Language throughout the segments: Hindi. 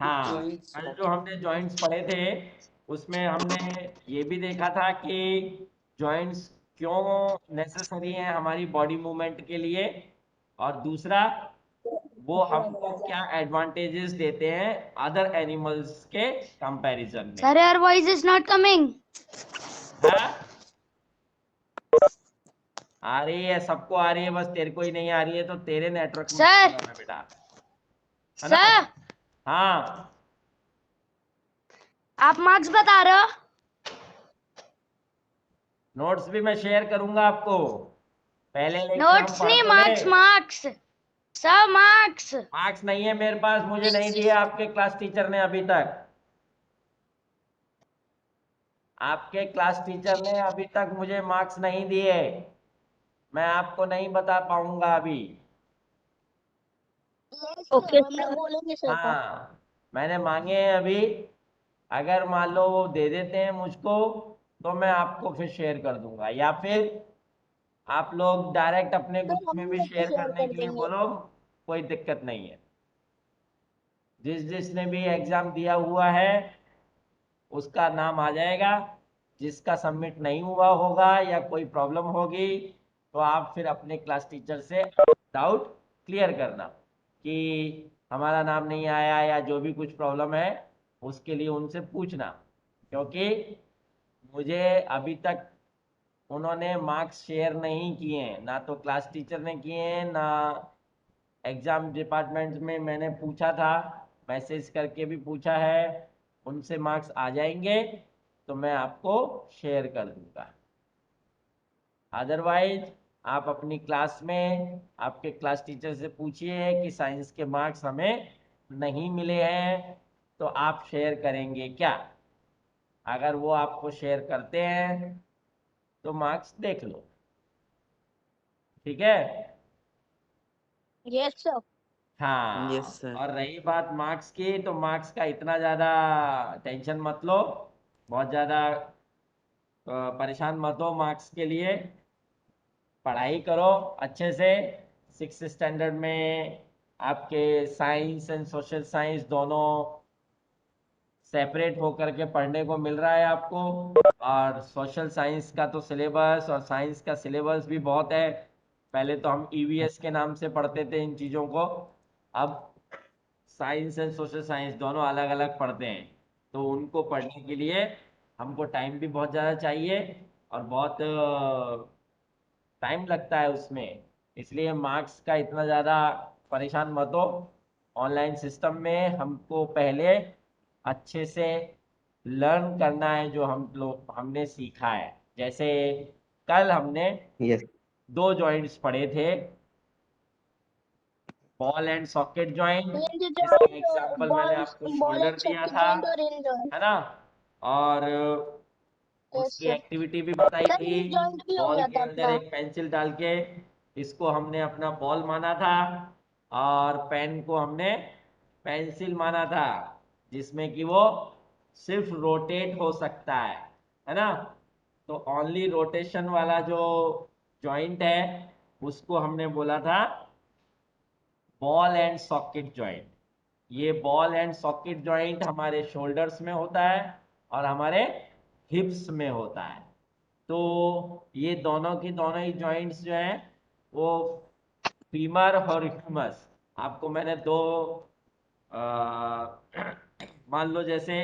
हाँ, कल जो हमने जॉइंट्स पढ़े थे उसमें हमने ये भी देखा था कि जॉइंट्स क्यों नेसेसरी हैं हमारी बॉडी मूवमेंट के लिए, और दूसरा वो हमको क्या एडवांटेजेस देते हैं अदर एनिमल्स के कंपैरिजन में। Sir, your voice is not coming. हाँ, आ रही है, सबको आ रही है, बस तेरे को ही नहीं आ रही है, तो तेरे नेटवर्क में Sir, प्रॉब्लम है बेटा, है ना। sir, हाँ, आप मार्क्स बता रहे हो? नोट्स भी मैं शेयर करूंगा आपको, पहले लेक्चर हम नोट्स पढ़ नहीं, तो ले। Marks, marks, sir marks. Marks नहीं है मेरे पास, मुझे नहीं दिए आपके क्लास टीचर ने अभी तक, आपके क्लास टीचर ने अभी तक मुझे मार्क्स नहीं दिए, मैं आपको नहीं बता पाऊंगा अभी। ओके सर, बोलेंगे सर को। हाँ, मैंने मांगे हैं अभी, अगर मान लो वो दे देते हैं मुझको तो मैं आपको फिर शेयर कर दूंगा, या फिर आप लोग डायरेक्ट अपने सर ग्रुप हम में भी लोग को शेयर शेयर करने कर के लिए देंगे। बोलो, कोई दिक्कत नहीं है। जिसने भी एग्जाम दिया हुआ है उसका नाम आ जाएगा, जिसका सबमिट नहीं हुआ होगा या कोई प्रॉब्लम होगी तो आप फिर अपने क्लास टीचर से डाउट क्लियर करना कि हमारा नाम नहीं आया या जो भी कुछ प्रॉब्लम है उसके लिए उनसे पूछना, क्योंकि मुझे अभी तक उन्होंने मार्क्स शेयर नहीं किए हैं, ना तो क्लास टीचर ने किए हैं, ना एग्जाम डिपार्टमेंट में मैंने पूछा था, मैसेज करके भी पूछा है, उनसे मार्क्स आ जाएंगे तो मैं आपको शेयर कर दूंगा। अदरवाइज आप अपनी क्लास में आपके क्लास टीचर से पूछिए कि साइंस के मार्क्स हमें नहीं मिले हैं तो आप शेयर करेंगे क्या। अगर वो आपको शेयर करते हैं तो मार्क्स देख लो, ठीक है। Yes sir. हाँ, यस सर। और रही बात मार्क्स की, तो मार्क्स का इतना ज़्यादा टेंशन मत लो, बहुत ज़्यादा परेशान मत हो मार्क्स के लिए, पढ़ाई करो अच्छे से। सिक्स स्टैंडर्ड में आपके साइंस एंड सोशल साइंस दोनों सेपरेट होकर के पढ़ने को मिल रहा है आपको, और सोशल साइंस का तो सिलेबस और साइंस का सिलेबस भी बहुत है। पहले तो हम ईवीएस के नाम से पढ़ते थे इन चीज़ों को, अब साइंस एंड सोशल साइंस दोनों अलग अलग पढ़ते हैं, तो उनको पढ़ने के लिए हमको टाइम भी बहुत ज़्यादा चाहिए और बहुत टाइम लगता है उसमें, इसलिए मार्क्स का इतना ज़्यादा परेशान मत हो। ऑनलाइन सिस्टम में हमको पहले अच्छे से लर्न करना है जो हमने सीखा है। जैसे कल हमने यस। दो जॉइंट्स पढ़े थे, ball and socket joint, hinge जिसका जॉइंट और एग्जांपल मैंने आपको बॉल शोल्डर एंड दिया सॉकेट था, जॉइंट और हिंज जॉइंट। है ना, और यस उसकी सर। एक्टिविटी भी बताई सर थी। हिंज जॉइंट भी हो बॉल गया के था अंदर अपना। एक पेंसिल डाल के इसको हमने अपना बॉल माना था, और पेन को हमने पेंसिल माना था, जिसमें कि वो सिर्फ रोटेट हो सकता है ना। तो ओनली रोटेशन वाला जो जॉइंट है उसको हमने बोला था बॉल एंड सॉकेट जॉइंट। ये बॉल एंड सॉकेट जॉइंट हमारे शोल्डर्स में होता है और हमारे हिप्स में होता है। तो ये दोनों की दोनों ही जॉइंट्स जो हैं वो फीमर और ह्यूमस, आपको मैंने दो अ, मान लो जैसे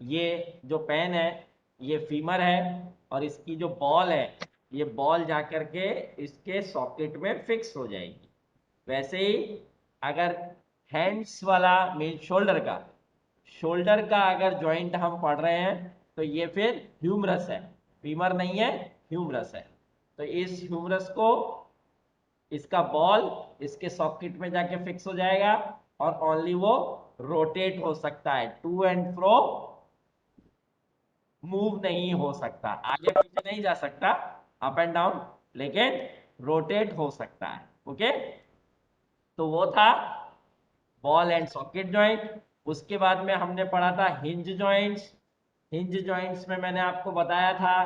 ये जो पेन है ये फीमर है और इसकी जो बॉल है ये बॉल जा कर के इसके सॉकेट में फिक्स हो जाएगी, वैसे ही अगर हैंड्स वाला मीन शोल्डर का अगर जॉइंट हम पढ़ रहे हैं तो ये फिर ह्यूमरस है, फीमर नहीं है, ह्यूमरस है। तो इस ह्यूमरस को इसका बॉल इसके सॉकेट में जाके फिक्स हो जाएगा और ओनली वो रोटेट हो सकता है, टू एंड फ्रो मूव नहीं हो सकता, आगे पीछे नहीं जा सकता, अप एंड डाउन, लेकिन रोटेट हो सकता है। ओके, तो वो था बॉल एंड सॉकेट जॉइंट। उसके बाद में हमने पढ़ा था हिंज जॉइंट्स। हिंज जॉइंट्स में मैंने आपको बताया था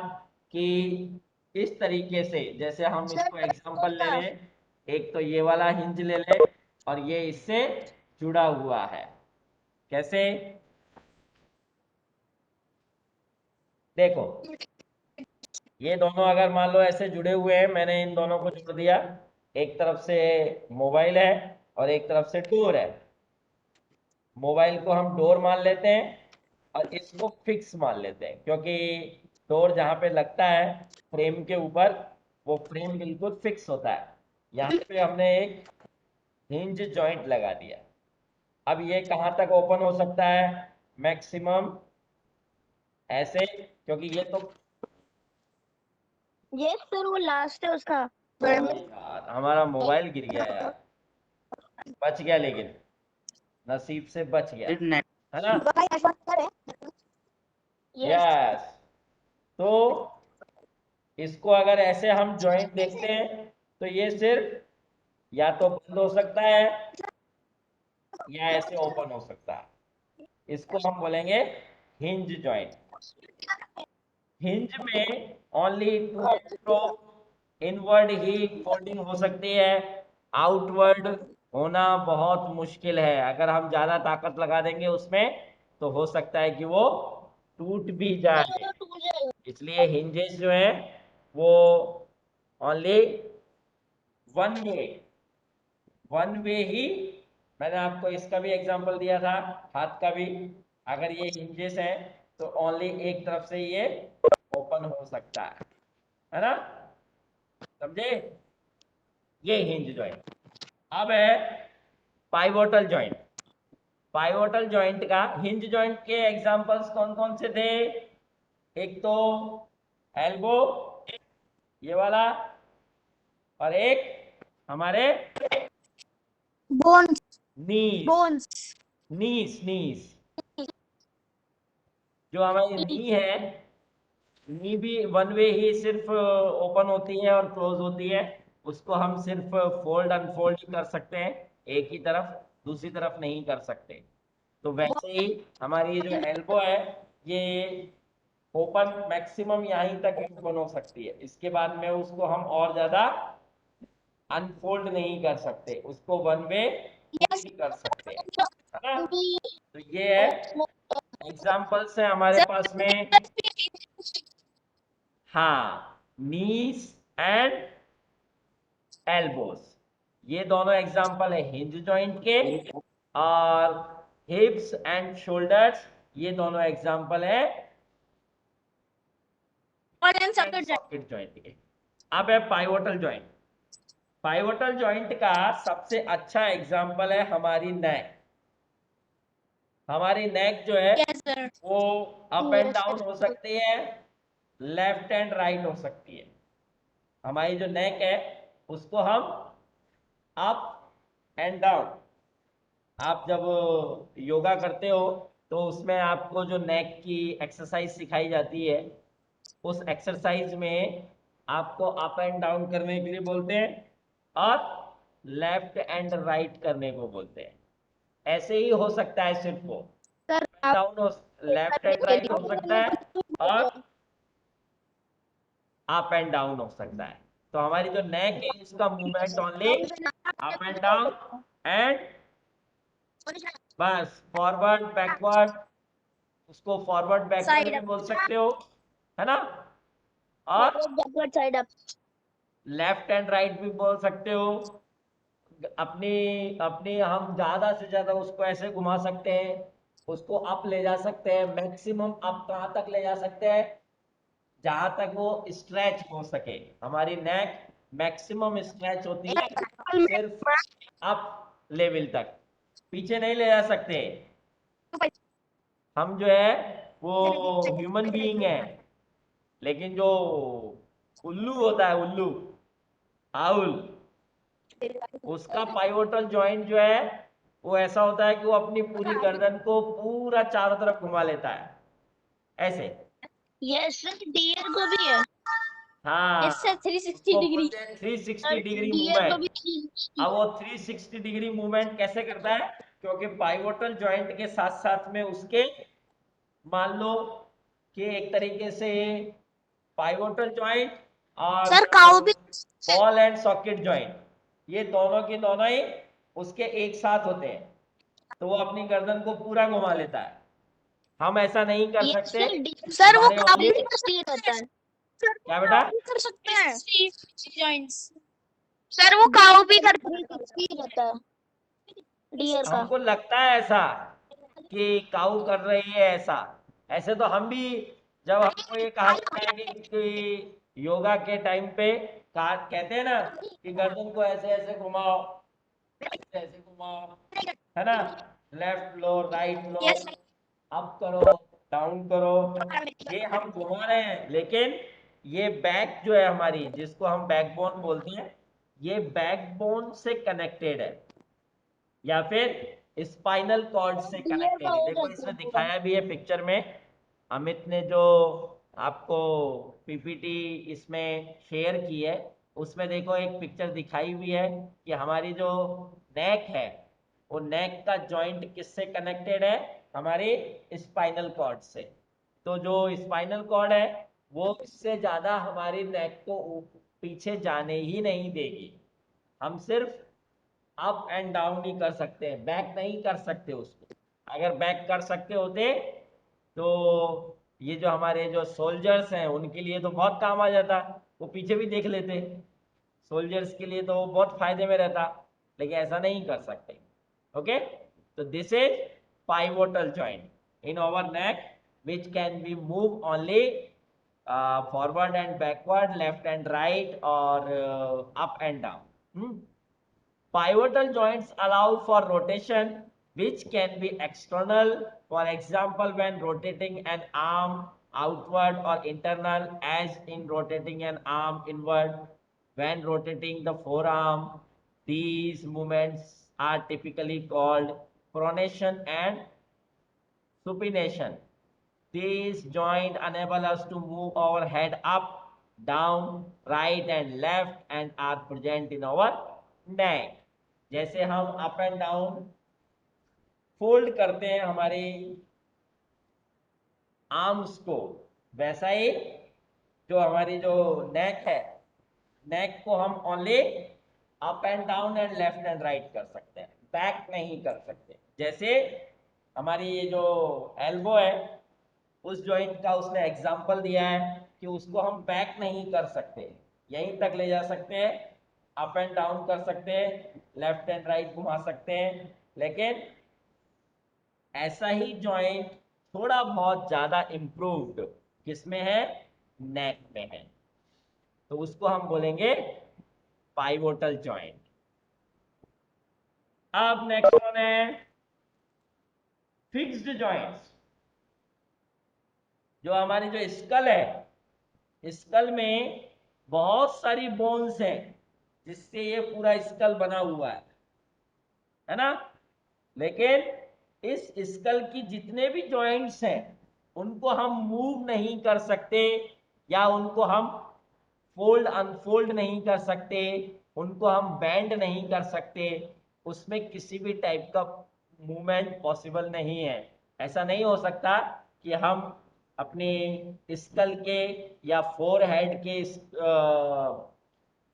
कि इस तरीके से, जैसे हम सर इसको एग्जांपल ले होता। लें, एक तो ये वाला हिंज ले लें और ये इससे जुड़ा हुआ है, कैसे? देखो, ये दोनों अगर मान लो ऐसे जुड़े हुए हैं, मैंने इन दोनों को जोड़ दिया, एक तरफ से मोबाइल है और एक तरफ से डोर है। मोबाइल को हम डोर मान लेते हैं और इसको फिक्स मान लेते हैं, क्योंकि डोर जहाँ पे लगता है फ्रेम के ऊपर, वो फ्रेम बिल्कुल फिक्स होता है। यहाँ पे हमने एक हिंज जॉइंट लगा दिया। अब ये कहाँ तक ओपन हो सकता है? मैक्सिमम ऐसे, क्योंकि ये तो ये सर वो लास्ट है उसका। यार हमारा मोबाइल गिर गया यार, बच गया लेकिन नसीब से बच गया, है ना? यस। यस। तो इसको अगर ऐसे हम जॉइंट देखते हैं तो ये सिर्फ या तो बंद हो सकता है या ऐसे ओपन हो सकता है। इसको हम बोलेंगे हिंज जॉइंट। हिंज में only to and fro inward ही फोल्डिंग हो सकती है, आउटवर्ड होना बहुत मुश्किल है। अगर हम ज्यादा ताकत लगा देंगे उसमें तो हो सकता है कि वो टूट भी जाए। इसलिए हिंजेस जो है वो only one way, one way ही। मैंने आपको इसका भी एग्जांपल दिया था, हाथ का भी। अगर ये हिंजेस है तो ओनली एक तरफ से ये ओपन हो सकता है ना? समझे? ये हिंज जॉइंट। अब है पाइवोटल जॉइंट। पाइवोटल जॉइंट का, हिंज जॉइंट के एग्जांपल्स कौन कौन से थे? एक तो एल्बो, ये वाला, और एक हमारे बोन्स। नीस। बोन्स। नीस नीस, जो हमारी नी है, नी भी वन वे ही सिर्फ ओपन होती है और क्लोज होती है। उसको हम सिर्फ फोल्ड अनफोल्ड ही कर सकते हैं, एक ही तरफ, दूसरी तरफ नहीं कर सकते। तो वैसे ही हमारी जो एल्बो है, ये ओपन मैक्सिमम यहीं तक ओपन हो सकती है, इसके बाद में उसको हम और ज्यादा अनफोल्ड नहीं कर सकते, उसको वन वे ही कर सकते हैं, है ना? तो ये है एग्जाम्पल्स है हमारे पास में। हाँ, नीस एंड एल्बोस, ये दोनों एग्जाम्पल है हिंज जॉइंट के। और हिप्स एंड शोल्डर्स, ये दोनों एग्जाम्पल है सॉकेट जॉइंट के। अब है पाइवोटल जॉइंट। पाइवोटल जॉइंट का सबसे अच्छा एग्जाम्पल है हमारी नेक। हमारी नेक जो है यस सर। वो अप एंड डाउन हो सकती है, लेफ्ट एंड राइट हो सकती है। हमारी जो नेक है उसको हम अप एंड डाउन, आप जब योगा करते हो तो उसमें आपको जो नेक की एक्सरसाइज सिखाई जाती है, उस एक्सरसाइज में आपको अप एंड डाउन करने के लिए बोलते हैं और लेफ्ट एंड राइट करने को बोलते हैं। ऐसे ही हो सकता है सिर्फ वो सर डाउन हो, लेफ्ट एंड राइट हो सकता है और अप एंड डाउन हो सकता है। तो हमारी जो नेक है उसका movement only up and down and बस फॉरवर्ड बैकवर्ड, उसको फॉरवर्ड बैकवर्ड साइड भी अप। बोल सकते हो, है ना? और backward side up. Left and right भी बोल सकते हो। अपनी अपनी हम ज्यादा से ज्यादा उसको ऐसे घुमा सकते हैं, उसको अप ले जा सकते हैं। मैक्सिमम अप कहाँ तक ले जा सकते हैं? जहां तक वो स्ट्रेच हो सके। हमारी नेक मैक्सिमम स्ट्रेच होती है सिर्फ अप लेवल तक, पीछे नहीं ले जा सकते। हम जो है वो ह्यूमन बीइंग है, लेकिन जो उल्लू होता है, उल्लू, आउल, उसका पाइवोटल जॉइंट जो है वो ऐसा होता है कि वो अपनी पूरी गर्दन को पूरा चारों तरफ घुमा लेता है, ऐसे। यस सर, डियर को भी है। यस हाँ, सर, 360 उसको डिग्री। बोलते हैं 360 सर डिग्री डियर को मूवमेंट। भी 360। अब वो 360 डिग्री मूवमेंट कैसे करता है? क्योंकि पाइवोटल जॉइंट के साथ साथ में उसके, मान लो कि एक तरीके से पाइवोटल जॉइंट और सर काऊ भी। बॉल एंड सॉकेट जॉइंट, ये दोनों के दोनों ही उसके एक साथ होते हैं। तो वो अपनी गर्दन को पूरा घुमा लेता है। हम ऐसा नहीं कर Yes, सकते। sir. सर वो हमारे काउ ओनली भी कर D रहता है. क्या बेटा? कर सकते हैं। Joints. सर वो काउ भी कर 360 रहता है. डियर का. हमको लगता है ऐसा कि काऊ कर रही है ऐसा। ऐसे तो हम भी, जब हमको ये कहा जाता है कि योगा के टाइम पे कहते हैं ना कि गर्दन को ऐसे ऐसे घुमाओ, ऐसे ऐसे घुमाओ, है ना, लेफ्ट लो राइट लो, Yes. अप करो डाउन करो, ये हम घुमा रहे हैं। लेकिन ये बैक जो है हमारी, जिसको हम बैकबोन बोलते हैं, ये बैकबोन से कनेक्टेड है या फिर स्पाइनल कॉर्ड से डियर का कनेक्टेड है। हो देखो रहता इसमें है पूरा. दिखाया भी है पिक्चर में। अमित ने जो आपको पीपीटी इसमें शेयर की है, उसमें देखो एक पिक्चर दिखाई हुई है कि हमारी जो नेक है, वो नेक का जॉइंट किससे कनेक्टेड है? हमारी स्पाइनल कॉर्ड से। तो जो स्पाइनल कॉर्ड है वो इससे ज्यादा हमारी नेक को पीछे जाने ही नहीं देगी। हम सिर्फ अप एंड डाउन ही कर सकते हैं, बैक नहीं कर सकते उसको। अगर बैक कर सकते होते तो ये जो हमारे जो सोल्जर्स हैं उनके लिए तो बहुत काम आ जाता, वो पीछे भी देख लेते। सोल्जर्स के लिए तो वो बहुत फायदे में रहता, लेकिन ऐसा नहीं कर सकते। ओके, तो this is pivotal joint in our neck which can be moved only forward and backward, left and right, or up and down. Pivotal joints allow for rotation, which can be external, for example, when rotating an arm outward, or internal, as in rotating an arm inward. When rotating the forearm, these movements are typically called pronation and supination. These joints enable us to move our head up, down, right and left, and are present in our neck. जैसे हम अप एंड डाउन फोल्ड करते हैं हमारे आर्म्स को, वैसा ही जो हमारी जो नेक है, नेक को हम only up and down and left and right कर सकते हैं, बैक नहीं कर सकते। जैसे हमारी ये जो एल्बो है, उस जॉइंट का उसने एग्जांपल दिया है कि उसको हम बैक नहीं कर सकते, यहीं तक ले जा सकते हैं, अप एंड डाउन कर सकते हैं, लेफ्ट एंड राइट घुमा सकते हैं। लेकिन ऐसा ही जॉइंट थोड़ा बहुत ज्यादा इम्प्रूव्ड किसमें है? नेक में है। तो उसको हम बोलेंगे पाइवोटल जॉइंट। अब नेक्स्ट वन है फिक्स्ड जॉइंट्स। जो हमारी जो स्कल है, स्कल में बहुत सारी बोन्स हैं जिससे ये पूरा स्कल बना हुआ है ना। लेकिन इस स्कल की जितने भी जॉइंट्स हैं उनको हम मूव नहीं कर सकते, या उनको हम फोल्ड अनफोल्ड नहीं कर सकते, उनको हम बेंड नहीं कर सकते, उसमें किसी भी टाइप का मूवमेंट पॉसिबल नहीं है। ऐसा नहीं हो सकता कि हम अपने स्कल के या फोरहेड के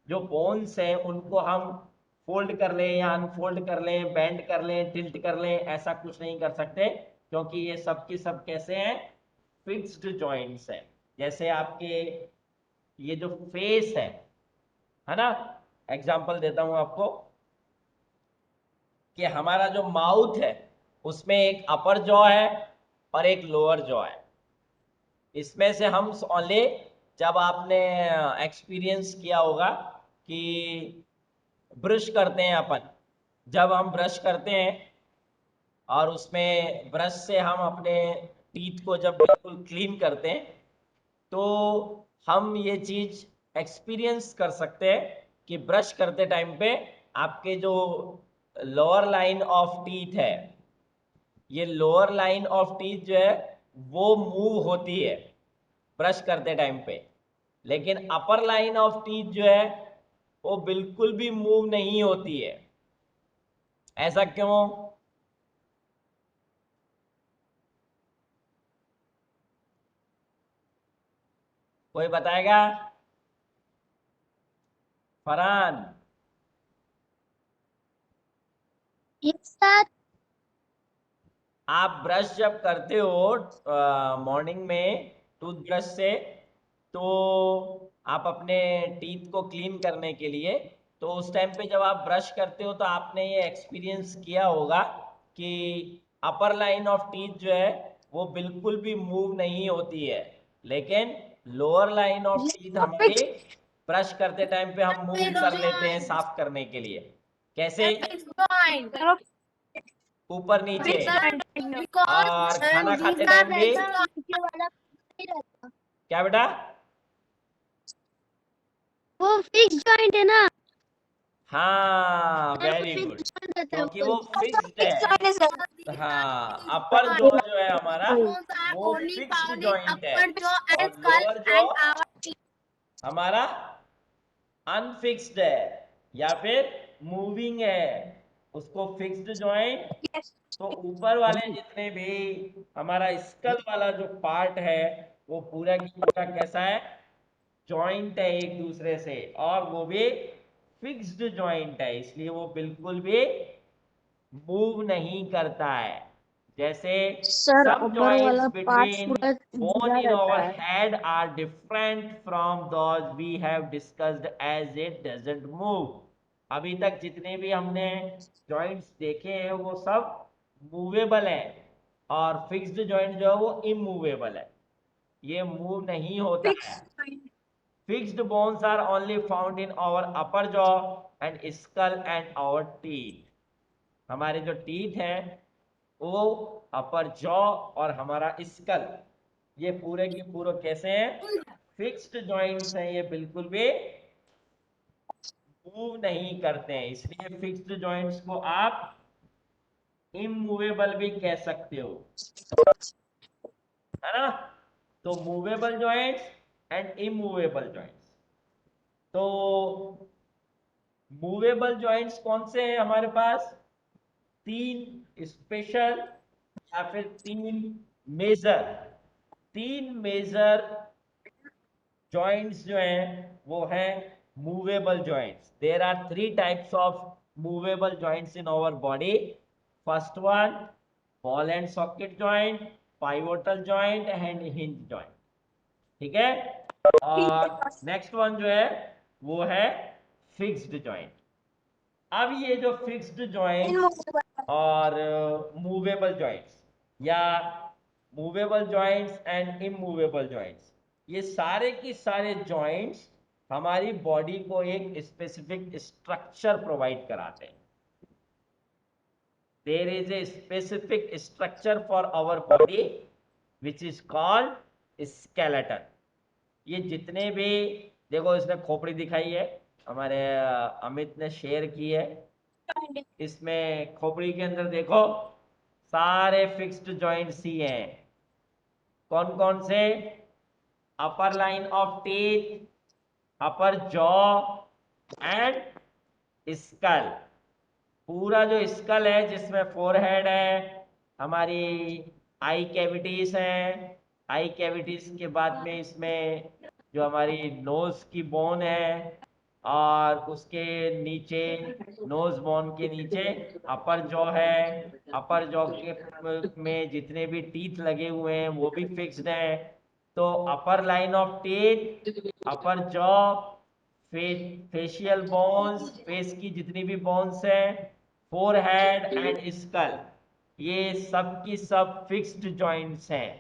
जो बोन्स हैं उनको हम फोल्ड कर लें या अनफोल्ड कर लें, बेंड कर लें, टिल्ट कर लें, ऐसा कुछ नहीं कर सकते, क्योंकि ये सब की सब कैसे हैं? फिक्स्ड जॉइंट्स हैं। जैसे आपके ये जो फेस है ना, एग्जांपल देता हूं आपको कि हमारा जो माउथ है उसमें एक अपर जॉ है और एक लोअर जॉ है। इसमें से हम ओनली, जब आपने एक्सपीरियंस किया होगा कि ब्रश करते हैं अपन, जब हम ब्रश करते हैं और उसमें ब्रश से हम अपने टीथ को जब बिल्कुल क्लीन करते हैं, तो हम ये चीज एक्सपीरियंस कर सकते हैं कि ब्रश करते टाइम पे आपके जो लोअर लाइन ऑफ टीथ है, ये लोअर लाइन ऑफ टीथ जो है वो मूव होती है ब्रश करते टाइम पे, लेकिन अपर लाइन ऑफ टीथ जो है वो बिल्कुल भी मूव नहीं होती है। ऐसा क्यों? कोई बताएगा? फरहान? Yes sir. आप ब्रश जब करते हो मॉर्निंग में टूथब्रश से, तो आप अपने टीथ को क्लीन करने के लिए, तो उस टाइम पे जब आप ब्रश करते हो तो आपने ये एक्सपीरियंस किया होगा कि अपर लाइन ऑफ टीथ जो है वो बिल्कुल भी मूव नहीं होती है, लेकिन लोअर लाइन ऑफ टीथ हमारी ब्रश करते टाइम पे हम मूव कर लेते हैं साफ करने के लिए। कैसे? ऊपर नीचे। और खाना खाते टाइम भी। नीचे वाला नहीं रहता। क्या बेटा? वो फिक्स जॉइंट है ना। हाँ, वेरी गुड, फिक्स जॉइंट रहता है क्योंकि वो। वो फिक्स्ड है। हाँ, अपर जॉ जो है हमारा वो फिक्स्ड जॉइंट है, और लोअर जॉ हमारा अनफिक्स्ड है या फिर मूविंग है। उसको फिक्स्ड जॉइंट, तो ऊपर वाले जितने भी हमारा स्कल वाला जो पार्ट है वो पूरा की पूरा कैसा है? जॉइंट है एक दूसरे से, और वो भी फिक्स्ड जॉइंट है, इसलिए वो बिल्कुल भी मूव नहीं करता है। जैसे सर some अपर joints वाला पार्ट between पूरा bone ढीला in our रहता है। head are different from those we have discussed as it doesn't move। अभी तक जितने भी हमने जॉइंट्स देखे हैं वो सब मूवेबल है, और फिक्स्ड जॉइंट जो है वो इमूवेबल है, ये मूव नहीं होता है। Fixed bones are only found in our upper jaw and skull and our teeth। हमारे जो टीथ हैं वो अपर जॉ और हमारा स्कल, ये पूरे के पूरे कैसे हैं? फिक्स्ड जॉइंट्स हैं, ये बिल्कुल भी मूव नहीं करते हैं, इसलिए फिक्स्ड जॉइंट्स को आप इमूवेबल भी कह सकते हो, है ना? तो movable joints and immovable joints. तो मूवेबल जॉइंट्स कौन से हैं हमारे पास? 3 स्पेशल या फिर 3 मेजर, 3 मेजर जॉइंट्स जो हैं वो हैं movable joints. There are 3 types of movable joints in our body. First one, ball and socket joint, pivotal joint and hinge joint. ठीक है? और नेक्स्ट वन जो है वो है फिक्स्ड जॉइंट। अब ये जो फिक्स्ड जॉइंट्स और मूवेबल जॉइंट्स, या movable joints and immovable joints, ये सारे की सारे जॉइंट्स हमारी बॉडी को एक स्पेसिफिक स्ट्रक्चर प्रोवाइड कराते हैं। There is a specific structure for our body which is called skeleton. ये जितने भी, देखो इसमें खोपड़ी दिखाई है, हमारे अमित ने शेयर की है, इसमें खोपड़ी के अंदर देखो सारे फिक्स्ड जॉइंट्स ही हैं। कौन कौन से? Upper line of teeth, upper jaw and skull. पूरा जो स्कल है जिसमें फोरहेड है, हमारी आई कैविटीज हैं, आई कैविटीज के बाद में इसमें जो हमारी नोज की बोन है, और उसके नीचे नोज बोन के नीचे अपर जॉ है। अपर जॉ के में जितने भी टीथ लगे हुए हैं वो भी फिक्स्ड हैं। तो अपर line of teeth, upper jaw, facial bones, face की जितनी भी बोन्स हैं, फोरहेड एंड स्कल, ये सब की सब फिक्स्ड जॉइंट्स हैं,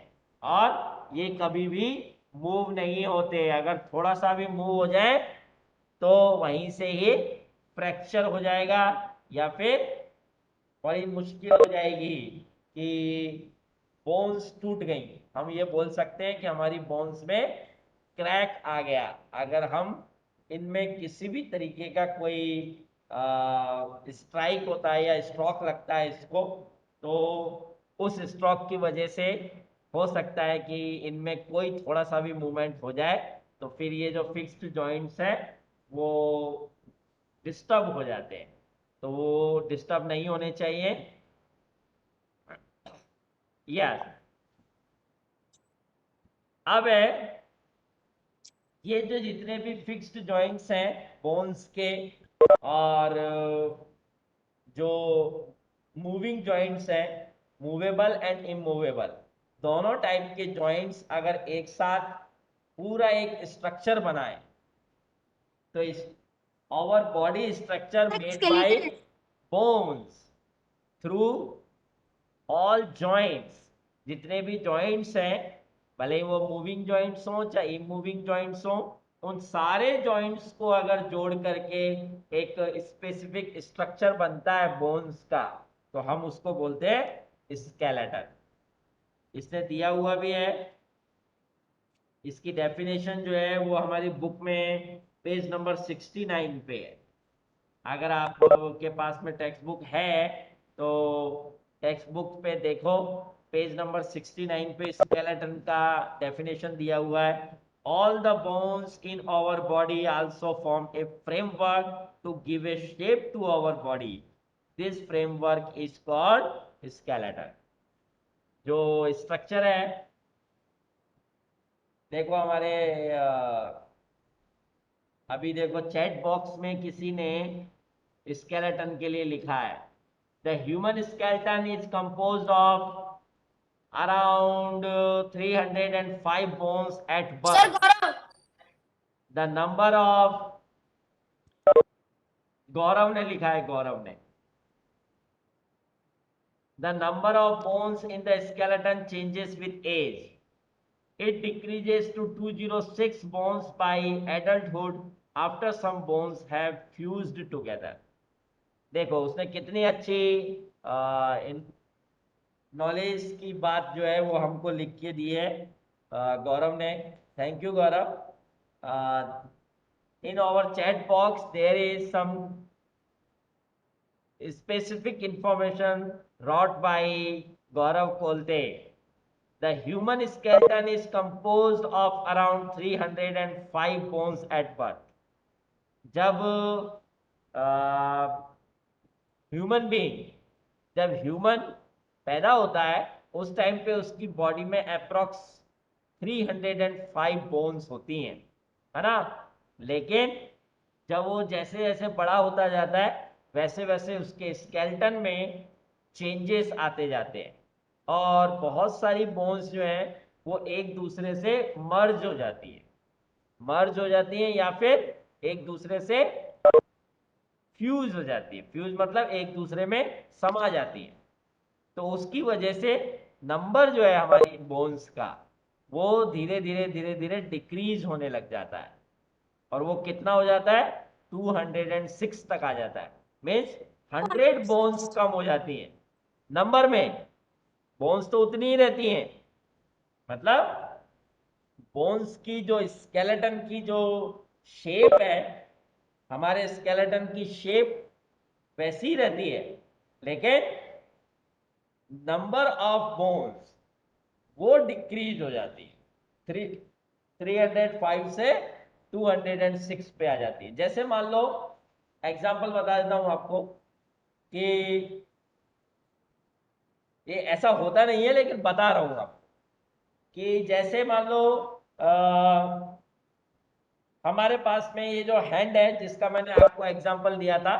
और ये कभी भी मूव नहीं होते। अगर थोड़ा सा भी मूव हो जाए तो वहीं से ही फ्रैक्चर हो जाएगा, या फिर बड़ी मुश्किल हो जाएगी कि बोन्स टूट गई, हम ये बोल सकते हैं कि हमारी बोन्स में क्रैक आ गया। अगर हम इनमें किसी भी तरीके का कोई स्ट्राइक होता है या स्ट्रोक लगता है इसको, तो उस स्ट्रोक की वजह से हो सकता है कि इनमें कोई थोड़ा सा भी मूवमेंट हो जाए, तो फिर ये जो फिक्स्ड जॉइंट्स हैं वो डिस्टर्ब हो जाते हैं। तो वो डिस्टर्ब नहीं होने चाहिए। यस। अब है ये जो जितने भी फिक्स्ड जॉइंट्स हैं बोन्स के, और जो मूविंग जॉइंट्स हैं, मूवेबल एंड इमूवेबल, दोनों टाइप के जॉइंट्स अगर एक साथ पूरा एक स्ट्रक्चर बनाए तो इस our body structure made by skeleton. bones through all joints, जितने भी joints हैं, भले ही वो मूविंग जॉइंट्स हो चाहे इमूविंग जॉइंट्स हो, उन सारे जॉइंट्स को अगर जोड़ करके एक स्पेसिफिक स्ट्रक्चर बनता है बोन्स का, तो हम उसको बोलते हैं स्केलेटन। इसने दिया हुआ भी है, इसकी डेफिनेशन जो है वो हमारी बुक में पेज नंबर 69 पे है। अगर आप के पास में टेक्स्ट बुक है तो टेक्स्ट बुक पे देखो, पेज नंबर 69 पे स्केलेटन का डेफिनेशन दिया हुआ है। All the bones in our body also form a framework to give a shape to our body, this framework is called skeleton. जो स्ट्रक्चर है, देखो हमारे अभी देखो चैट बॉक्स में किसी ने स्केलेटन के लिए लिखा है, the human skeleton is composed of around 305 bones at birth. The number of, Gaurav ने लिखा है, गौरव ने, the number of bones in the skeleton changes with age, it decreases to 206 bones by adulthood after some bones have fused together। देखो उसने कितनी अच्छी नॉलेज की बात जो है वो हमको लिख के दी है गौरव ने। Thank you Gaurav. In our chat box there is some specific information wrought by Gaurav Kolte। The human skeleton is composed of around 305 bones at birth। जब ह्यूमन बीइंग, जब ह्यूमन पैदा होता है उस टाइम पे उसकी बॉडी में अप्रॉक्स 305 बोन्स होती हैं, है ना। लेकिन जब वो जैसे जैसे बड़ा होता जाता है वैसे वैसे उसके स्केलेटन में चेंजेस आते जाते हैं और बहुत सारी बोन्स जो हैं वो एक दूसरे से मर्ज हो जाती है, मर्ज हो जाती है या फिर एक दूसरे से फ्यूज हो जाती है। फ्यूज मतलब एक दूसरे में समा जाती है। तो उसकी वजह से नंबर जो है हमारी बोन्स का वो धीरे धीरे धीरे धीरे डिक्रीज होने लग जाता है और वो कितना हो जाता है 206 तक आ जाता है। मीन्स 100 बोन्स कम हो जाती हैं नंबर में, बोन्स तो उतनी ही रहती हैं। मतलब बोन्स की जो स्केलेटन की जो शेप है, हमारे स्केलेटन की शेप वैसी रहती है, लेकिन नंबर ऑफ बोन्स वो डिक्रीज हो जाती है, 305 से 206 पे आ जाती है। जैसे मान लो एग्जांपल बता देता हूं आपको कि ये ऐसा होता नहीं है लेकिन बता रहा हूं आपको कि जैसे मान लो हमारे पास में ये जो हैंड है जिसका मैंने आपको एग्जांपल दिया था,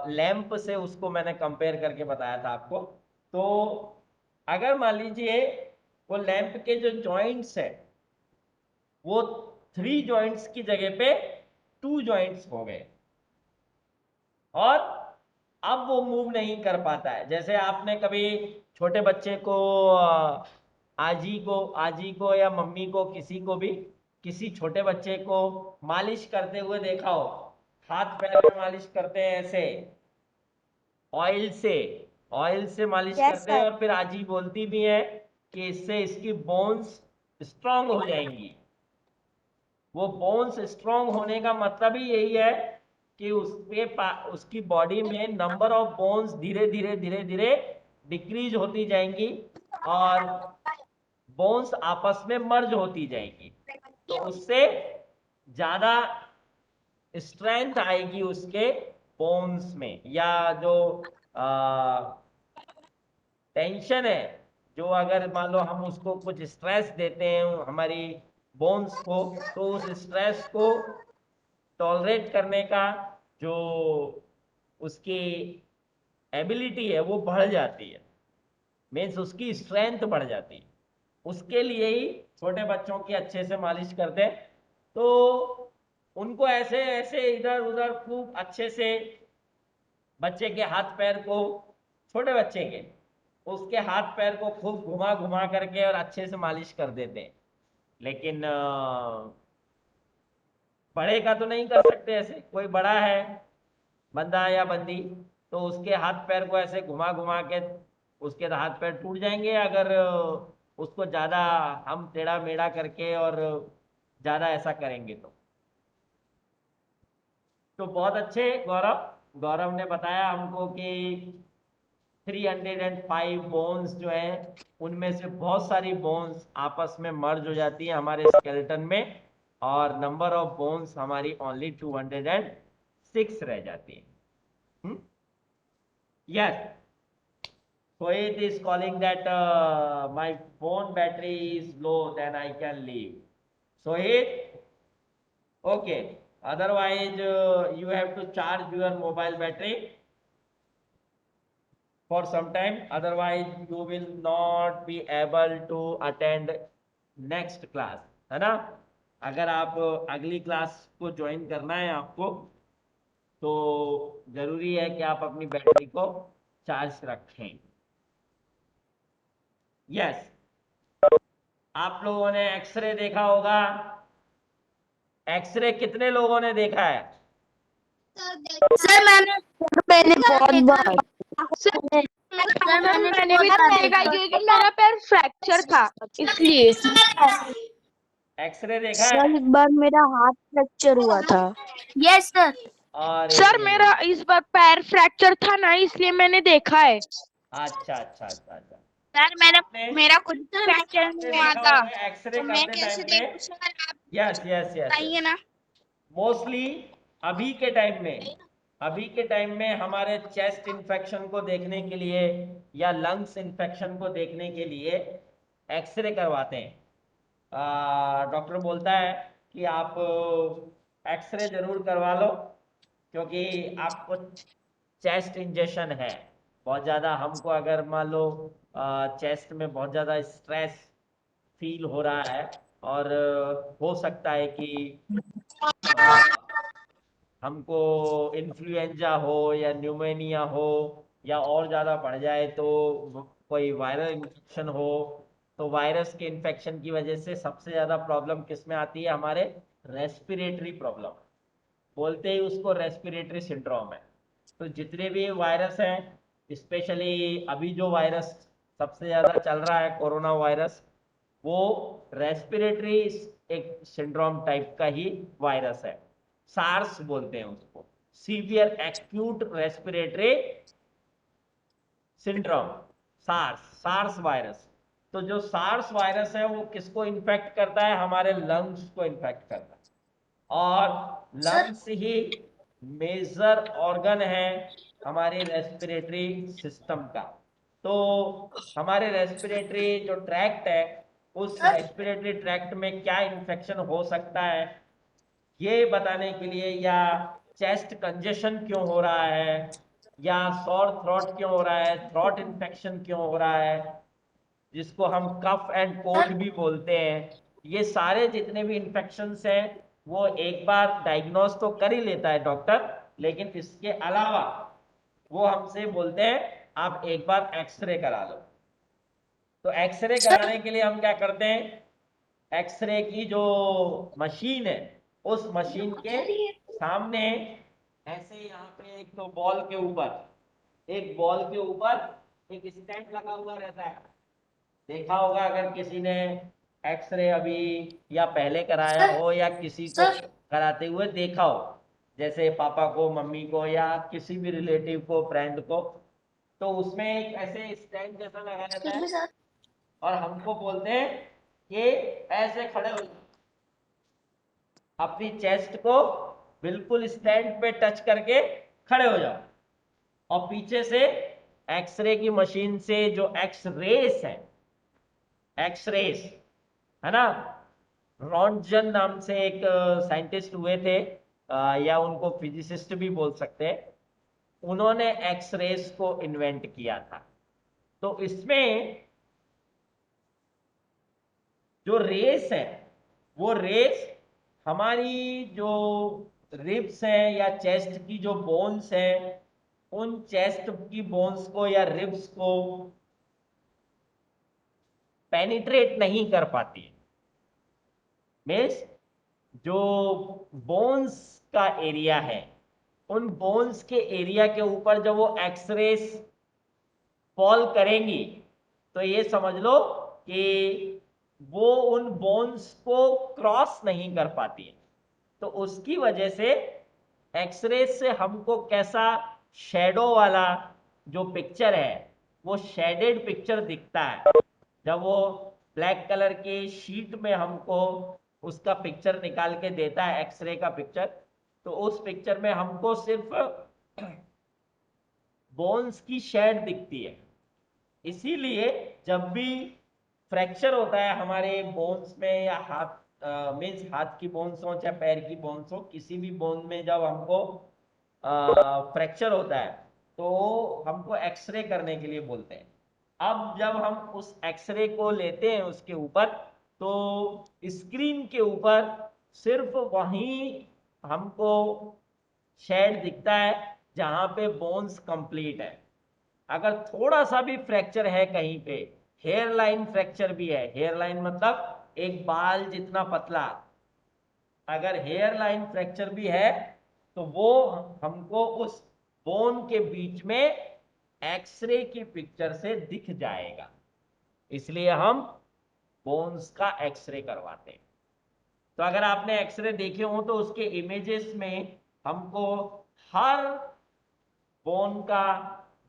लैंप से उसको मैंने कंपेयर करके बताया था आपको। तो अगर मान लीजिए वो लैंप के जो जॉइंट्स है वो 3 जॉइंट्स की जगह पे 2 जॉइंट्स हो गए और अब वो मूव नहीं कर पाता है। जैसे आपने कभी छोटे बच्चे को आजी को या मम्मी को किसी को भी, किसी छोटे बच्चे को मालिश करते हुए देखा हो, हाथ पैर में मालिश करते हैं ऐसे ऑयल से मालिश Yes, करते हैं sir. और फिर आजी बोलती भी है कि इससे इसकी बोन्स स्ट्रांग हो जाएंगी। वो बोन्स स्ट्रांग होने का मतलब ही यही है कि उसकी बॉडी में नंबर ऑफ बोन्स धीरे धीरे धीरे धीरे डिक्रीज होती जाएंगी और बोन्स आपस में मर्ज होती जाएंगी, तो उससे ज्यादा स्ट्रेंथ आएगी उसके बोन्स में, या जो टेंशन है, जो अगर मान लो हम उसको कुछ स्ट्रेस देते हैं हमारी बोन्स को, तो उस स्ट्रेस को टॉलरेट करने का जो उसकी एबिलिटी है वो बढ़ जाती है। मीन्स उसकी स्ट्रेंथ बढ़ जाती है। उसके लिए ही छोटे बच्चों की अच्छे से मालिश करते हैं। तो उनको ऐसे ऐसे इधर उधर खूब अच्छे से बच्चे के हाथ पैर को, छोटे बच्चे के, उसके हाथ पैर को खूब घुमा घुमा करके और अच्छे से मालिश कर देते हैं। लेकिन बड़े का तो नहीं कर सकते ऐसे। कोई बड़ा है बंदा या बंदी, तो उसके हाथ पैर को ऐसे घुमा घुमा के उसके हाथ पैर टूट जाएंगे अगर उसको ज़्यादा हम टेढ़ा मेढ़ा करके और ज़्यादा ऐसा करेंगे तो बहुत अच्छे गौरव गौरव ने बताया हमको कि 305 बोन्स जो हैं उनमें से बहुत सारी बोन्स आपस में मर्ज हो जाती है हमारे स्केलेटन में, और नंबर ऑफ बोन्स हमारी ओनली 206 रह जाती है। Yes, Sohit is calling that my phone battery is low, then I can leave. Sohit, okay. Otherwise, you have to charge your mobile battery for some time. Otherwise, you will not be able to attend next class. है ना? अगर आप अगली क्लास को ज्वाइन करना है आपको, तो जरूरी है कि आप अपनी बैटरी को चार्ज रखें। यस, आप लोगों ने एक्सरे देखा होगा। एक्सरे कितने लोगों ने देखा है? सर मैंने बहुत बार मैंने भी देखा है, क्योंकि मेरा पैर फ्रैक्चर था इसलिए। एक्सरे देखा है? सर एक बार मेरा हाथ फ्रैक्चर हुआ था। Yes sir. और सर मेरा इस बार पैर फ्रैक्चर था ना, इसलिए मैंने देखा है। अच्छा अच्छा अच्छा अच्छा। सर मेरा खुद फ्रैक्चर नहीं हुआ था, एक्सरे तो मैं करते कैसे टाइम देखूं पे। सर? आप यस यस यस, बताइए ना। मोस्टली अभी के टाइम में, अभी के टाइम में हमारे चेस्ट इन्फेक्शन को देखने के लिए या लंग्स इन्फेक्शन को देखने के लिए एक्सरे करवाते हैं। डॉक्टर बोलता है कि आप एक्सरे जरूर करवा लो, क्योंकि आपको चेस्ट इंजेक्शन है बहुत ज़्यादा। हमको अगर मान लो चेस्ट में बहुत ज़्यादा स्ट्रेस फील हो रहा है और हो सकता है कि हमको इन्फ्लुएंजा हो या न्यूमोनिया हो या और ज़्यादा बढ़ जाए तो कोई वायरल इन्फेक्शन हो, तो वायरस के इन्फेक्शन की वजह से सबसे ज़्यादा प्रॉब्लम किस में आती है? हमारे रेस्पिरेटरी प्रॉब्लम, बोलते ही उसको रेस्पिरेटरी सिंड्रोम है। तो जितने भी वायरस हैं, स्पेशली अभी जो वायरस सबसे ज़्यादा चल रहा है कोरोना वायरस, वो रेस्पिरेटरी एक सिंड्रोम टाइप का ही वायरस है। सार्स बोलते हैं उसको, severe acute respiratory syndrome, SARS, SARS virus. तो जो सार्स वायरस है वो किसको इन्फेक्ट करता है? हमारे लंग्स को इन्फेक्ट करता है, और लंग्स ही मेजर ऑर्गन है हमारे रेस्पिरेटरी सिस्टम का। तो हमारे रेस्पिरेटरी जो ट्रैक्ट है, उस रेस्पिरेटरी ट्रैक्ट में क्या इन्फेक्शन हो सकता है ये बताने के लिए, या चेस्ट कंजेशन क्यों हो रहा है, या सॉर थ्रोट क्यों हो रहा है, थ्रोट इन्फेक्शन क्यों हो रहा है, जिसको हम कफ एंड कोल्ड भी बोलते हैं, ये सारे जितने भी इन्फेक्शंस हैं वो एक बार डायग्नोस तो कर ही लेता है डॉक्टर, लेकिन इसके अलावा वो हमसे बोलते हैं आप एक बार एक्सरे करा लो। तो एक्सरे कराने के लिए हम क्या करते हैं? एक्सरे की जो मशीन है, उस मशीन के सामने ऐसे यहाँ पे एक तो बॉल के ऊपर, एक बॉल के ऊपर एक स्टैंड लगा हुआ रहता है। देखा होगा अगर किसी ने एक्सरे अभी या पहले कराया हो या किसी को कराते हुए देखा हो, जैसे पापा को, मम्मी को, या किसी भी रिलेटिव को, फ्रेंड को, तो उसमें एक ऐसे स्टैंड जैसा लगा रहता है और हमको बोलते हैं कि ऐसे खड़े हो, अपनी चेस्ट को बिल्कुल स्टैंड पे टच करके खड़े हो जाओ, और पीछे से एक्सरे की मशीन से जो एक्स रेस है, एक्स रेस है ना, रॉन्टजन नाम से एक साइंटिस्ट हुए थे, या उनको फिजिसिस्ट भी बोल सकते हैं, उन्होंने एक्स रेस को इन्वेंट किया था। तो इसमें जो रेस है वो रेस हमारी जो रिब्स है या चेस्ट की जो बोन्स है उन चेस्ट की बोन्स को या रिब्स को पेनिट्रेट नहीं कर पाती है। मीन्स जो बोन्स का एरिया है उन बोन्स के एरिया के ऊपर जब वो एक्सरेस फॉल करेंगी तो ये समझ लो कि वो उन बोन्स को क्रॉस नहीं कर पाती है। तो उसकी वजह से एक्सरे से हमको कैसा शेडो वाला जो पिक्चर है वो शेडेड पिक्चर दिखता है। जब वो ब्लैक कलर के शीट में हमको उसका पिक्चर निकाल के देता है एक्सरे का पिक्चर, तो उस पिक्चर में हमको सिर्फ बोन्स की शेड दिखती है। इसीलिए जब भी फ्रैक्चर होता है हमारे बोन्स में या हाथ मीन्स हाथ की बोन्स हो चाहे पैर की बोन्स हो, किसी भी बोन में जब हमको फ्रैक्चर होता है तो हमको एक्सरे करने के लिए बोलते हैं। अब जब हम उस एक्सरे को लेते हैं उसके ऊपर तो स्क्रीन के ऊपर सिर्फ वहीं हमको शेड दिखता है जहां पे बोन्स कंप्लीट है। अगर थोड़ा सा भी फ्रैक्चर है कहीं पे, हेयर लाइन फ्रैक्चर भी है, हेयर लाइन मतलब एक बाल जितना पतला, अगर हेयर लाइन फ्रैक्चर भी है तो वो हमको उस बोन के बीच में एक्सरे की पिक्चर से दिख जाएगा। इसलिए हम बोन्स का एक्सरे करवाते हैं। तो अगर आपने एक्सरे देखे हो तो उसके इमेजेस में हमको हर बोन का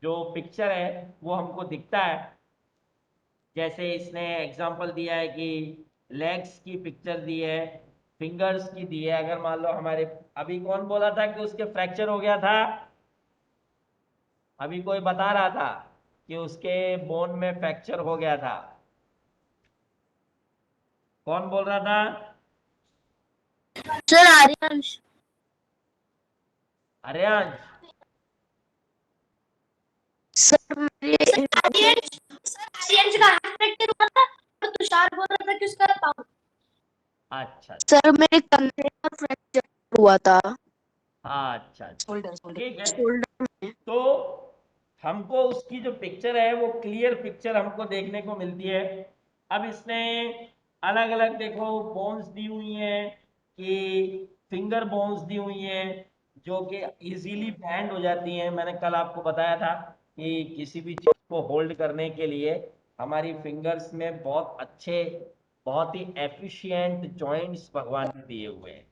जो पिक्चर है वो हमको दिखता है। जैसे इसने एग्जांपल दिया है कि लेग्स की पिक्चर दी है, फिंगर्स की दी है। अगर मान लो हमारे अभी कौन बोला था कि उसके फ्रैक्चर हो गया था, अभी कोई बता रहा था कि उसके बोन में फ्रैक्चर हो गया था, कौन बोल रहा था? सर आर्यंश। आर्यांश। सर मेरे आर्यंश का हाथ फ्रैक्चर हुआ था और तुषार बोल रहा था कि उसका पाँव। अच्छा सर मेरे कंधे का फ्रैक्चर हुआ था। अच्छा, शोल्डर ठीक है। शोल्डर में। तो हमको उसकी जो पिक्चर है वो क्लियर पिक्चर हमको देखने को मिलती है। अब इसने अलग अलग देखो बोन्स दी हुई हैं कि फिंगर बोन्स दी हुई हैं जो कि इजीली बैंड हो जाती हैं। मैंने कल आपको बताया था कि किसी भी चीज़ को होल्ड करने के लिए हमारी फिंगर्स में बहुत अच्छे, बहुत ही एफिशिएंट जॉइंट्स भगवान ने दिए हुए हैं।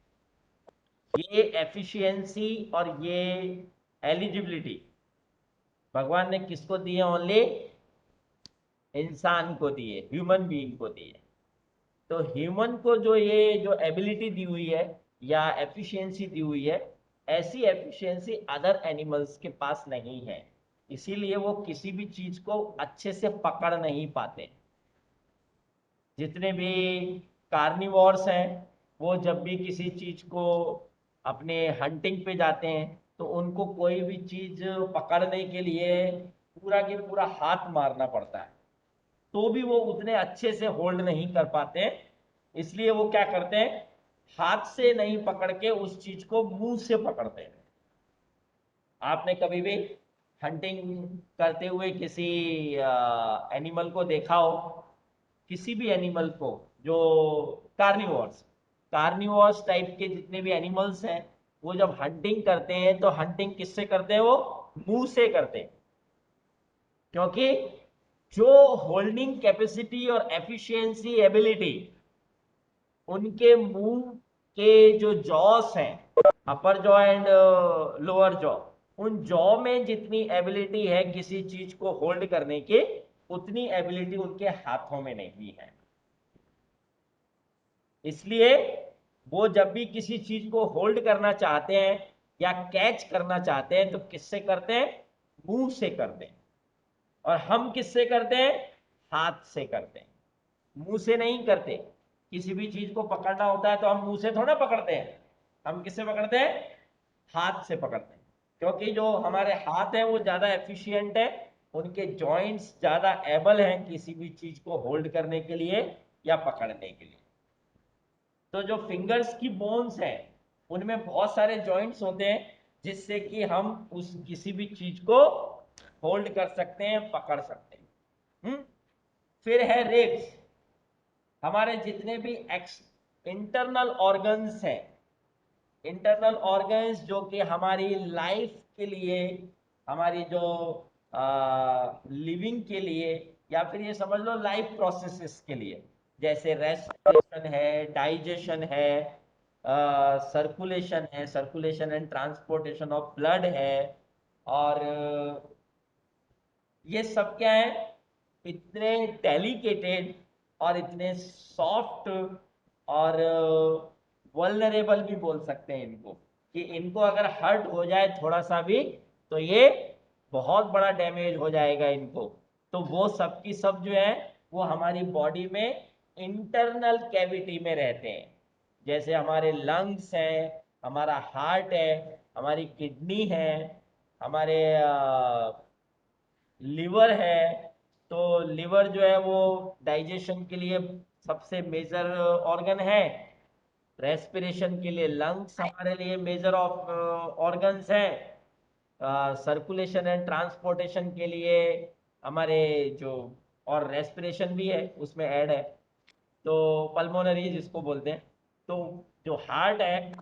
ये एफिशिएंसी और ये एलिजिबिलिटी भगवान ने किसको दिए? ओनली इंसान को दिए, ह्यूमन बीइंग को दिए। तो ह्यूमन को जो ये जो एबिलिटी दी हुई है या एफिशिएंसी दी हुई है, ऐसी एफिशिएंसी अदर एनिमल्स के पास नहीं है। इसीलिए वो किसी भी चीज को अच्छे से पकड़ नहीं पाते। जितने भी कार्निवोर्स हैं वो जब भी किसी चीज को अपने हंटिंग पे जाते हैं तो उनको कोई भी चीज पकड़ने के लिए पूरा के पूरा हाथ मारना पड़ता है, तो भी वो उतने अच्छे से होल्ड नहीं कर पाते। इसलिए वो क्या करते हैं, हाथ से नहीं पकड़ के उस चीज को मुंह से पकड़ते हैं। आपने कभी भी हंटिंग करते हुए किसी एनिमल को देखा हो, किसी भी एनिमल को जो कार्निवोर्स कार्निवोर्स टाइप के जितने भी एनिमल्स हैं वो जब हंटिंग करते हैं तो हंटिंग किससे करते हैं? वो मुंह से करते हैं। क्योंकि जो होल्डिंग कैपेसिटी और एफिशिएंसी एबिलिटी उनके मुंह के जो जॉस हैं, अपर जॉ एंड लोअर जॉ, उन जॉ में जितनी एबिलिटी है किसी चीज को होल्ड करने की, उतनी एबिलिटी उनके हाथों में नहीं है। इसलिए वो जब भी किसी चीज को होल्ड करना चाहते हैं या कैच करना चाहते हैं तो किससे करते हैं? मुंह से करते हैं। और हम किससे करते हैं? हाथ से करते हैं, मुंह से नहीं करते। किसी भी चीज को पकड़ना होता है तो हम मुंह से थोड़ा पकड़ते हैं, हम किससे पकड़ते हैं? हाथ से पकड़ते हैं। क्योंकि जो हमारे हाथ है वो ज्यादा एफिशिएंट है उनके जॉइंट्स ज्यादा एबल हैं किसी भी चीज को होल्ड करने के लिए या पकड़ने के लिए। तो जो फिंगर्स की बोन्स है उनमें बहुत सारे जॉइंट्स होते हैं जिससे कि हम उस किसी भी चीज को होल्ड कर सकते हैं, पकड़ सकते हैं। फिर है रिब्स। हमारे जितने भी इंटरनल ऑर्गन्स हैं, इंटरनल ऑर्गन्स जो कि हमारी लाइफ के लिए, हमारी जो लिविंग के लिए, या फिर ये समझ लो लाइफ प्रोसेसेस के लिए, जैसे रेस्पिरेशन है, डाइजेशन है, सर्कुलेशन है, circulation and transportation of blood है, और ये सब क्या है, इतने डेलिकेटेड और इतने सॉफ्ट और वल्नरेबल भी बोल सकते हैं इनको, कि इनको अगर हर्ट हो जाए थोड़ा सा भी तो ये बहुत बड़ा डैमेज हो जाएगा इनको। तो वो सब की सब जो है वो हमारी बॉडी में इंटरनल कैविटी में रहते हैं, जैसे हमारे लंग्स हैं, हमारा हार्ट है, हमारी किडनी है, हमारे लिवर है। तो लिवर जो है वो डाइजेशन के लिए सबसे मेजर ऑर्गन है, रेस्पिरेशन के लिए लंग्स हमारे लिए मेजर ऑफ ऑर्गन्स हैं, सर्कुलेशन एंड ट्रांसपोर्टेशन के लिए हमारे जो, और रेस्पिरेशन भी है उसमें ऐड है, तो पल्मोनरी जिसको बोलते हैं। तो जो हार्ट है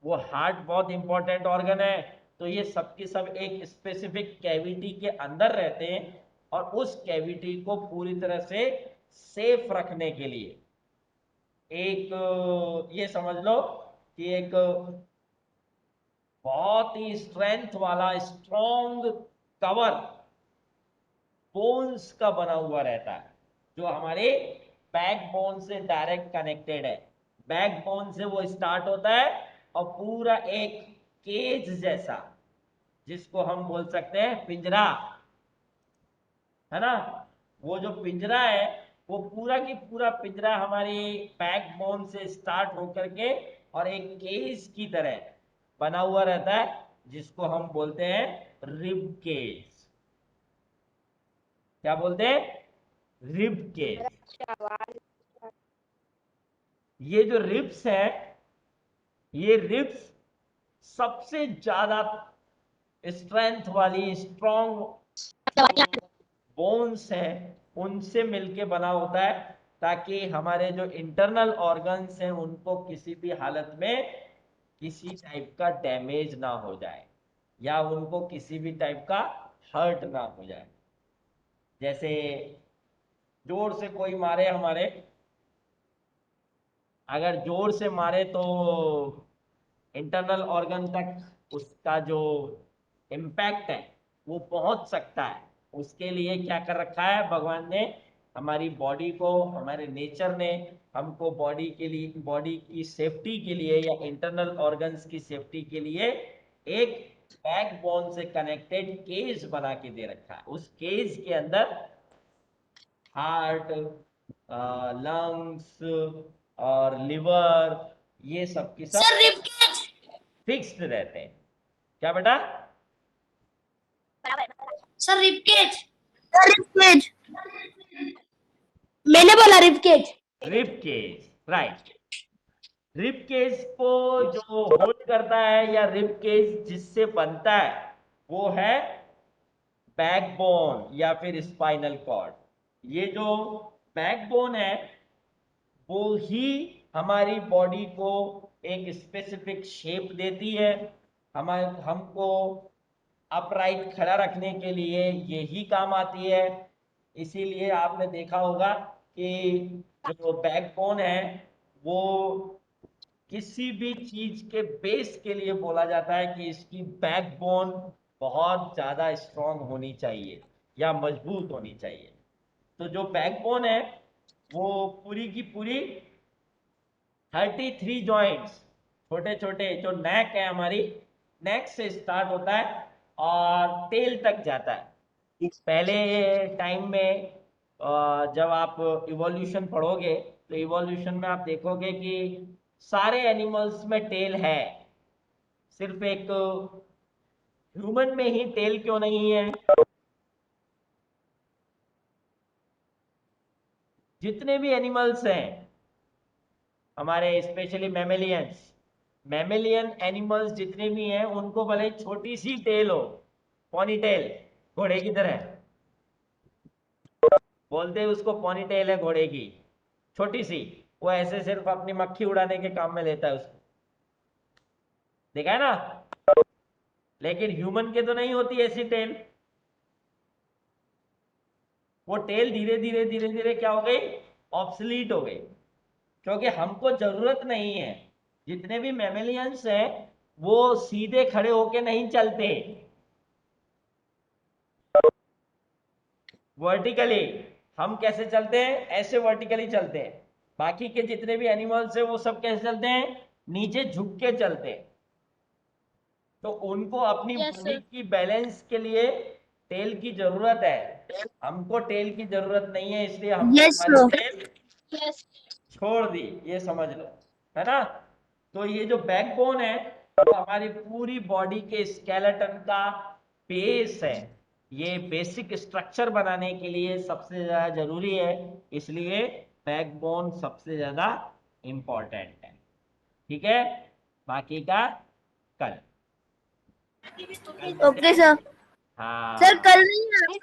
वो हार्ट बहुत इंपॉर्टेंट ऑर्गन है। तो ये सब के सब एक स्पेसिफिक कैविटी के अंदर रहते हैं, और उस कैविटी को पूरी तरह से सेफ रखने के लिए एक ये समझ लो कि एक बहुत ही स्ट्रेंथ वाला स्ट्रॉन्ग कवर बोन्स का बना हुआ रहता है, जो हमारे बैकबोन से डायरेक्ट कनेक्टेड है। बैकबोन से वो स्टार्ट होता है और पूरा एक केज जैसा, जिसको हम बोल सकते हैं पिंजरा, है ना। वो जो पिंजरा है वो पूरा की पूरा पिंजरा हमारी बैकबोन से स्टार्ट होकर के और एक केज की तरह बना हुआ रहता है, जिसको हम बोलते हैं रिब केज। क्या बोलते हैं? Rib cage. ये जो रिब्स है, ये रिब्स सबसे ज्यादा स्ट्रेंथ वाली स्ट्रॉन्ग बोन्स हैं उनसे मिलके बना होता है, ताकि हमारे जो इंटरनल ऑर्गन्स हैं उनको किसी भी हालत में किसी टाइप का डैमेज ना हो जाए, या उनको किसी भी टाइप का हर्ट ना हो जाए। जैसे जोर से कोई मारे हमारे, अगर जोर से मारे तो इंटरनल ऑर्गन तक उसका जो इम्पैक्ट है वो पहुंच सकता है। उसके लिए क्या कर रखा है भगवान ने, हमारी बॉडी को, हमारे नेचर ने हमको बॉडी के लिए, बॉडी की सेफ्टी के लिए या इंटरनल ऑर्गन्स की सेफ्टी के लिए एक बैकबोन से कनेक्टेड केज बना के दे रखा है। उस केज के अंदर हार्ट, लंग्स और लिवर, ये सब की सब सर रिबकेज। फिक्स्ड रहते हैं। क्या बेटा? Sir ribcage. Sir ribcage. मैंने बोला ribcage. Rib cage, right. Rib cage को जो होल्ड करता है या रिब केज जिससे बनता है वो है बैकबोन या फिर स्पाइनल कॉर्ड। ये जो बैकबोन है वो ही हमारी बॉडी को एक स्पेसिफिक शेप देती है, हमारे हमको अपराइट खड़ा रखने के लिए यही काम आती है। इसीलिए आपने देखा होगा कि जो बैकबोन है वो किसी भी चीज के बेस के लिए बोला जाता है कि इसकी बैकबोन बहुत ज्यादा स्ट्रांग होनी चाहिए या मजबूत होनी चाहिए। तो जो बैकबोन है वो पूरी की पूरी 33 जॉइंट्स, छोटे छोटे, जो नेक है हमारी, नेक से स्टार्ट होता है और टेल तक जाता है। पहले टाइम में जब आप इवोल्यूशन पढ़ोगे तो इवोल्यूशन में आप देखोगे कि सारे एनिमल्स में टेल है, सिर्फ एक ह्यूमन में ही टेल क्यों नहीं है? जितने भी एनिमल्स हैं हमारे, स्पेशली मैमेलियन एनिमल्स जितने भी हैं, उनको भले छोटी सी टेल हो, पॉनी टेल, घोड़े की तरह बोलते हैं उसको, पॉनी टेल है घोड़े की, छोटी सी, वो ऐसे सिर्फ अपनी मक्खी उड़ाने के काम में लेता है उसको, देखा है ना। लेकिन ह्यूमन के तो नहीं होती ऐसी टेल। वो टेल धीरे धीरे धीरे धीरे क्या हो गई, ऑब्सलीट हो गई, क्योंकि हमको जरूरत नहीं है। जितने भी मैमेलियंस हैं वो सीधे खड़े होके नहीं चलते, वर्टिकली। हम कैसे चलते हैं, ऐसे वर्टिकली चलते हैं। बाकी के जितने भी एनिमल्स हैं वो सब कैसे चलते हैं, नीचे झुक के चलते हैं। तो उनको अपनी यस बॉडी सर। की बैलेंस के लिए टेल की जरूरत है, हमको टेल की जरूरत नहीं है, इसलिए हमने यस हमारी सर। टेल छोड़ दी, ये समझ लो, है ना। तो ये जो बैकबोन है वो हमारी पूरी बॉडी के स्केलेटन का बेस है, ये बेसिक स्ट्रक्चर बनाने के लिए सबसे ज्यादा जरूरी है, इसलिए बैकबोन सबसे ज्यादा इंपॉर्टेंट है। ठीक है, बाकी का कल, कल ओके मिलते हैं। सर। सर हाँ, कल नहीं